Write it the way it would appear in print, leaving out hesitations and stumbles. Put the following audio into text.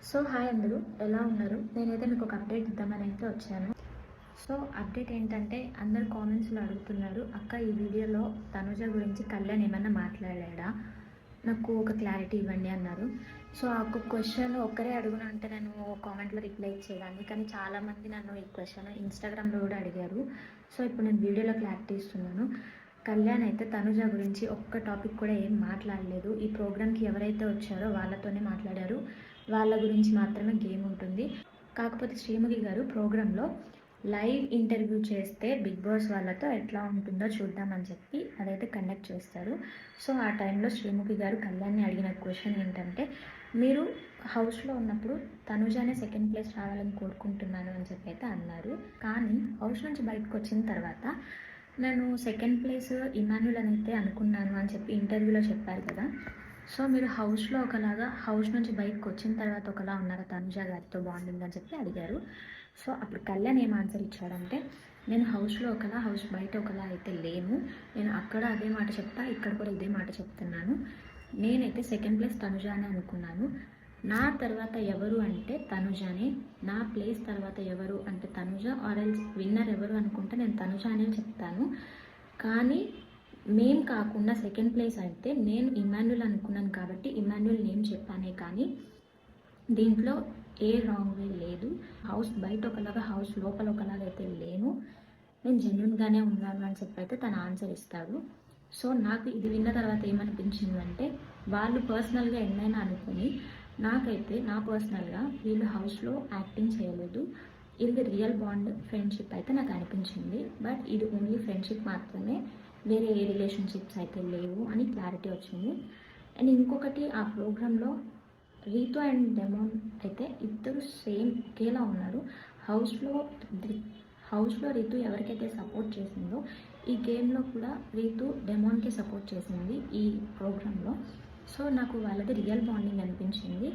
So hi అందరూ, ఎలా ఉన్నారు? నేనైతే మీకు ఒక అప్డేట్ ఇద్దామని అయితే వచ్చాను. సో అప్డేట్ ఏంటంటే, అందరు కామెంట్స్లో అడుగుతున్నారు, అక్క ఈ వీడియోలో తనుజ గురించి కళ్యాణ్ ఏమన్నా మాట్లాడాడా, నాకు ఒక క్లారిటీ ఇవ్వండి అన్నారు. సో ఆ ఒక క్వశ్చన్ ఒక్కరే అడుగునంటే నేను కామెంట్లో రిప్లై ఇచ్చేదాన్ని, కానీ చాలామంది నన్ను ఈ క్వశ్చన్ ఇన్స్టాగ్రామ్లో కూడా అడిగారు. సో ఇప్పుడు నేను వీడియోలో క్లారిటీ ఇస్తున్నాను. కళ్యాణ్ అయితే తనుజ గురించి ఒక్క టాపిక్ కూడా ఏం మాట్లాడలేదు. ఈ ప్రోగ్రామ్కి ఎవరైతే వచ్చారో వాళ్ళతోనే మాట్లాడారు. వాళ్ళ గురించి మాత్రమే గేమ్ ఉంటుంది. కాకపోతే శ్రీముఖి గారు ప్రోగ్రాంలో లైవ్ ఇంటర్వ్యూ చేస్తే బిగ్ బాస్ వాళ్ళతో ఎట్లా ఉంటుందో చూద్దామని చెప్పి అదైతే కండక్ట్ చేస్తారు. సో ఆ టైంలో శ్రీముఖి గారు కళ్యాణ్ని అడిగిన క్వశ్చన్ ఏంటంటే, మీరు హౌస్లో ఉన్నప్పుడు తనుజానే సెకండ్ ప్లేస్ రావాలని కోరుకుంటున్నాను అని చెప్పి అయితే అన్నారు. కానీ హౌస్ నుంచి బయటకు వచ్చిన తర్వాత నేను సెకండ్ ప్లేస్ ఇమాన్యుల్ అని అయితే అనుకున్నాను అని చెప్పి ఇంటర్వ్యూలో చెప్పారు కదా. సో మీరు హౌస్లో ఒకలాగా, హౌస్ నుంచి బయటకు వచ్చిన తర్వాత ఒకలా ఉన్నారు తనుజ గారితో బాండింగ్ అని చెప్పి అడిగారు. సో అప్పుడు కళ్యాణ్ ఏం ఆన్సర్ ఇచ్చాడంటే, నేను హౌస్లో ఒకలా, హౌస్ బయట ఒకలా అయితే లేను. నేను అక్కడ అదే మాట చెప్తా, ఇక్కడ కూడా ఇదే మాట చెప్తున్నాను. నేనైతే సెకండ్ ప్లేస్ తనుజ అని అనుకున్నాను. నా తర్వాత ఎవరు అంటే తనుజానే. నా ప్లేస్ తర్వాత ఎవరు అంటే తనుజ, ఆర్ ఎల్స్ విన్నర్ ఎవరు అనుకుంటే నేను తనుజ అనే చెప్తాను. కానీ మేం కాకుండా సెకండ్ ప్లేస్ అయితే నేను ఇమాన్యుల్ అనుకున్నాను కాబట్టి ఇమాన్యుల్ నేమ్ చెప్పానే, కానీ దీంట్లో ఏ రాంగ్ వే లేదు. హౌస్ బయట ఒకలాగా, హౌస్ లోపల ఒకలాగా అయితే లేను. నేను జెన్యున్గానే ఉన్నాను అని చెప్పి అయితే తను ఆన్సర్ ఇస్తాడు. సో నాకు ఇది విన్న తర్వాత ఏమనిపించిందంటే, వాళ్ళు పర్సనల్గా ఎన్నైనా అనుకుని, నాకైతే నా పర్సనల్గా వీళ్ళు హౌస్లో యాక్టింగ్ చేయలేదు. ఇది రియల్ బాండ్ ఫ్రెండ్షిప్ అయితే నాకు అనిపించింది. బట్ ఇది ఓన్లీ ఫ్రెండ్షిప్ మాత్రమే, వేరే ఏ రిలేషన్షిప్స్ అయితే లేవు అని క్లారిటీ వచ్చింది. అండ్ ఇంకొకటి, ఆ ప్రోగ్రాంలో రీతు అండ్ డెమోన్ అయితే ఇద్దరు సేమ్ ఒకేలా ఉన్నారు. హౌస్లో హౌస్లో రీతు ఎవరికైతే సపోర్ట్ చేసిందో, ఈ గేమ్లో కూడా రీతు డెమోన్కి సపోర్ట్ చేసింది ఈ ప్రోగ్రాంలో. సో నాకు వాళ్ళది రియల్ బాండింగ్ అనిపించింది.